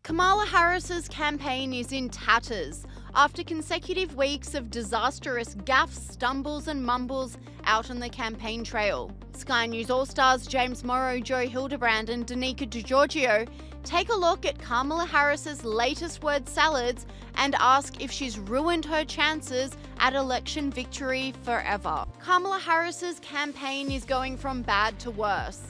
Kamala Harris's campaign is in tatters after consecutive weeks of disastrous gaffes, stumbles and mumbles out on the campaign trail. Sky News All-Stars James Morrow, Joe Hildebrand and Danica DiGiorgio take a look at Kamala Harris's latest word salads and ask if she's ruined her chances at election victory forever. Kamala Harris's campaign is going from bad to worse.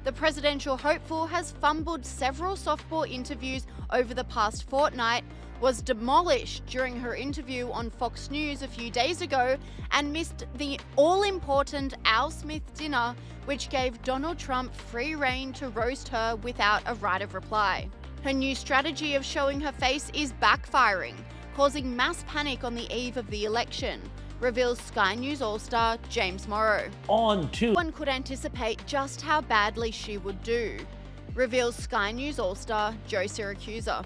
The presidential hopeful has fumbled several softball interviews over the past fortnight, was demolished during her interview on Fox News a few days ago, and missed the all-important Al Smith dinner, which gave Donald Trump free rein to roast her without a right of reply. Her new strategy of showing her face is backfiring, causing mass panic on the eve of the election, reveals Sky News All-Star James Morrow. One could anticipate just how badly she would do, reveals Sky News All-Star Joe Siracusa.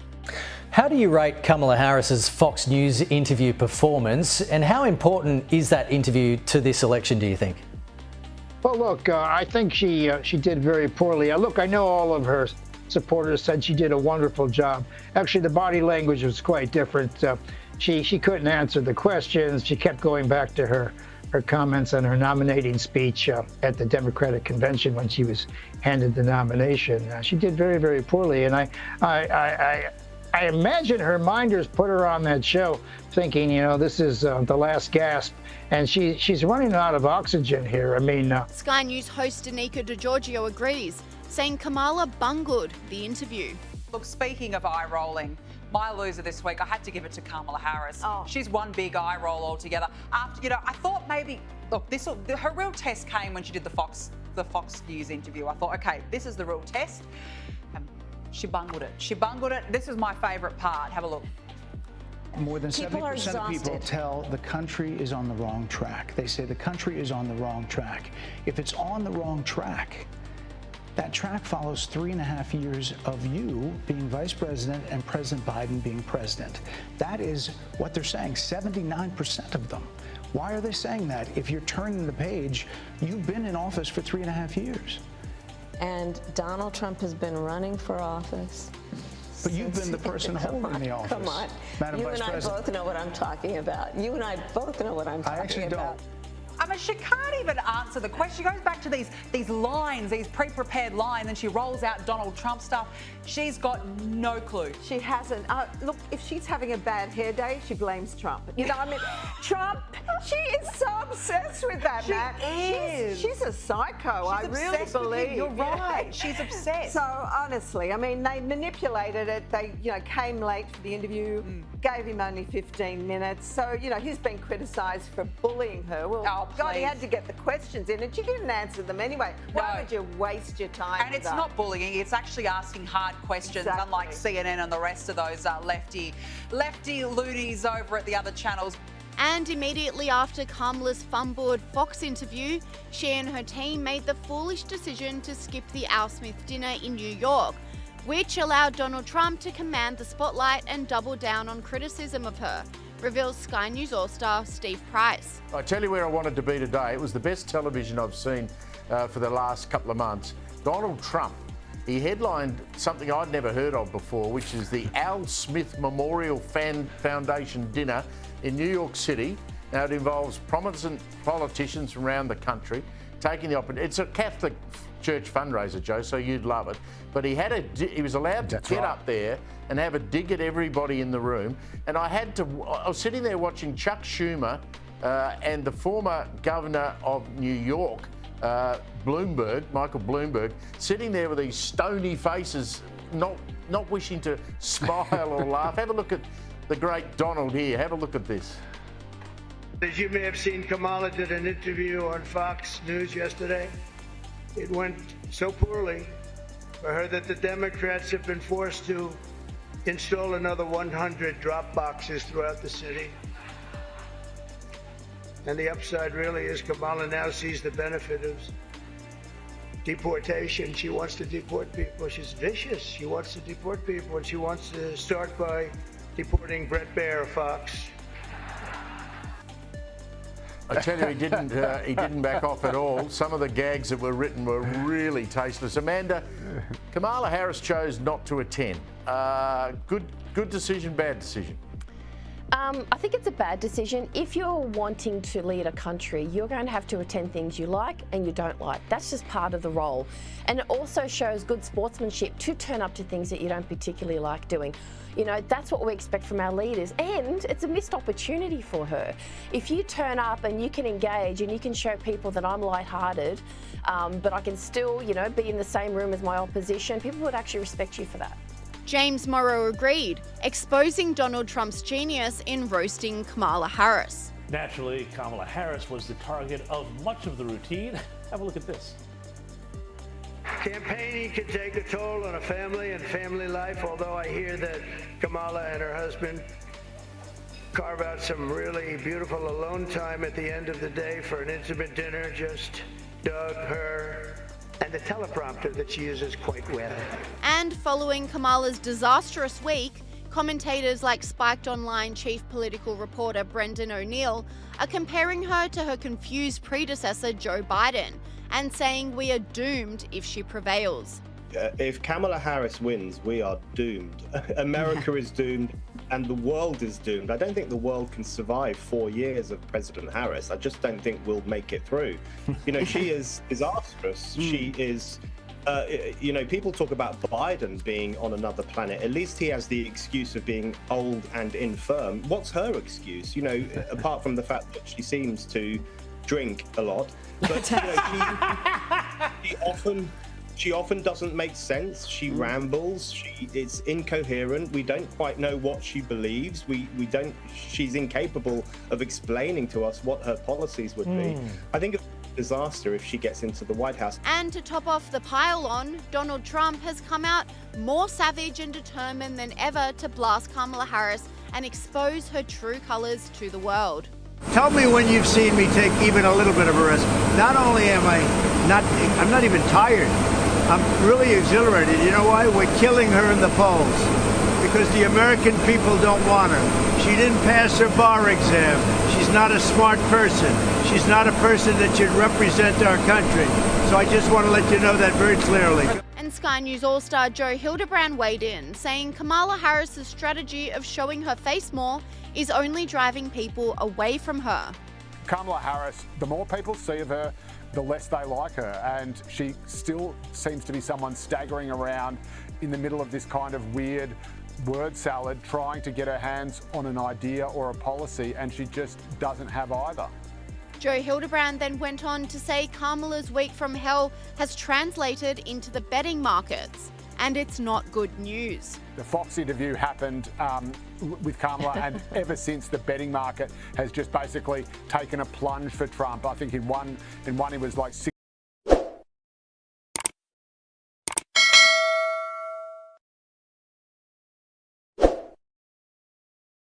How do you rate Kamala Harris's Fox News interview performance, and how important is that interview to this election, do you think? Well, look, I think she did very poorly. Look, I know all of her supporters said she did a wonderful job. Actually, the body language was quite different. She couldn't answer the questions. She kept going back to her comments on her nominating speech at the Democratic convention when she was handed the nomination. She did very, very poorly, and I imagine her minders put her on that show thinking, you know, this is the last gasp, and she's running out of oxygen here. I mean, Sky News host Danica DiGiorgio agrees, saying Kamala bungled the interview. Look, speaking of eye rolling, my loser this week, I had to give it to Kamala Harris. Oh. She's one big eye roll altogether. After, I thought maybe, look, her real test came when she did the Fox News interview. I thought, okay, this is the real test. She bungled it. She bungled it. This was my favourite part. Have a look. More than 70% of people tell the country is on the wrong track. They say the country is on the wrong track. If it's on the wrong track, that track follows 3.5 years of you being vice president and President Biden being president. That is what they're saying, 79% of them. Why are they saying that? If you're turning the page, you've been in office for 3.5 years. And Donald Trump has been running for office. But you've been the person holding the office. Come on. Madam You Vice and I President. both know what I'm talking about. You and I both know what I'm talking about. I actually don't. I mean, she can't even answer the question. She goes back to these lines, these pre-prepared lines, and she rolls out Donald Trump stuff. She's got no clue. She hasn't. Look, if she's having a bad hair day, she blames Trump. You know, I mean, Trump, she is so obsessed with that, Matt. She's a psycho, I really believe. You're right. She's obsessed. So, honestly, I mean, they manipulated it. They, came late for the interview, gave him only 15 minutes. So, he's been criticised for bullying her. Well, God, he had to get the questions in, and she didn't answer them anyway. Why would you waste your time? And it's not bullying, it's actually asking hard questions, unlike CNN and the rest of those lefty loonies over at the other channels. And immediately after Kamala's fumbled Fox interview, she and her team made the foolish decision to skip the Al Smith dinner in New York, which allowed Donald Trump to command the spotlight and double down on criticism of her, reveals Sky News All-Star Steve Price. I tell you where I wanted to be today. It was the best television I've seen for the last couple of months. Donald Trump. He headlined something I'd never heard of before, which is the Al Smith Memorial Foundation dinner in New York City. Now, it involves prominent politicians from around the country taking the opportunity. It's a Catholic church fundraiser, Joe, so you'd love it. But he was allowed to get up there and have a dig at everybody in the room. And I was sitting there watching Chuck Schumer and the former governor of New York, Michael Bloomberg, sitting there with these stony faces, not wishing to smile or laugh. Have a look at the great Donald here. Have a look at this. As you may have seen, Kamala did an interview on Fox News yesterday. It went so poorly for her that the Democrats have been forced to install another 100 drop boxes throughout the city. And the upside really is Kamala now sees the benefit of deportation. She wants to deport people. She's vicious. She wants to deport people, and she wants to start by deporting Brett Baer of Fox. I tell you, he didn't back off at all. Some of the gags that were written were really tasteless. Amanda, Kamala Harris chose not to attend. Good decision, bad decision? I think it's a bad decision. If you're wanting to lead a country, you're going to have to attend things you like and you don't like. That's just part of the role. And it also shows good sportsmanship to turn up to things that you don't particularly like doing. You know, that's what we expect from our leaders. And it's a missed opportunity for her. If you turn up and you can engage and you can show people that I'm lighthearted, but I can still, you know, be in the same room as my opposition, people would actually respect you for that. James Morrow agreed, exposing Donald Trump's genius in roasting Kamala Harris. Naturally, Kamala Harris was the target of much of the routine. Have a look at this. Campaigning can take a toll on a family and family life, although I hear that Kamala and her husband carve out some really beautiful alone time at the end of the day for an intimate dinner, just Doug, her, and the teleprompter that she uses quite well. And following Kamala's disastrous week, commentators like Spiked Online chief political reporter Brendan O'Neill are comparing her to her confused predecessor Joe Biden and saying we are doomed if she prevails. If Kamala Harris wins, we are doomed. America is doomed and the world is doomed. I don't think the world can survive 4 years of President Harris. I just don't think we'll make it through. You know, she is disastrous. She is, you know, people talk about Biden being on another planet. At least he has the excuse of being old and infirm. What's her excuse? You know, apart from the fact that she seems to drink a lot. But, you know, she often doesn't make sense. She rambles. It's incoherent. We don't quite know what she believes. She's incapable of explaining to us what her policies would be. I think it's a disaster if she gets into the White House. And to top off the pile on, Donald Trump has come out more savage and determined than ever to blast Kamala Harris and expose her true colours to the world. Tell me when you've seen me take even a little bit of a risk. Not only am I'm not even tired. I'm really exhilarated. You know why? We're killing her in the polls because the American people don't want her. She didn't pass her bar exam. She's not a smart person. She's not a person that should represent our country. So I just want to let you know that very clearly. And Sky News All-Star Joe Hildebrand weighed in, saying Kamala Harris's strategy of showing her face more is only driving people away from her. Kamala Harris, the more people see of her, the less they like her, and she still seems to be someone staggering around in the middle of this kind of weird word salad, trying to get her hands on an idea or a policy, and she just doesn't have either. Joe Hildebrand then went on to say Kamala's week from hell has translated into the betting markets, and it's not good news. The Fox interview happened with Kamala, and ever since, the betting market has just basically taken a plunge for Trump. I think in one he was like 6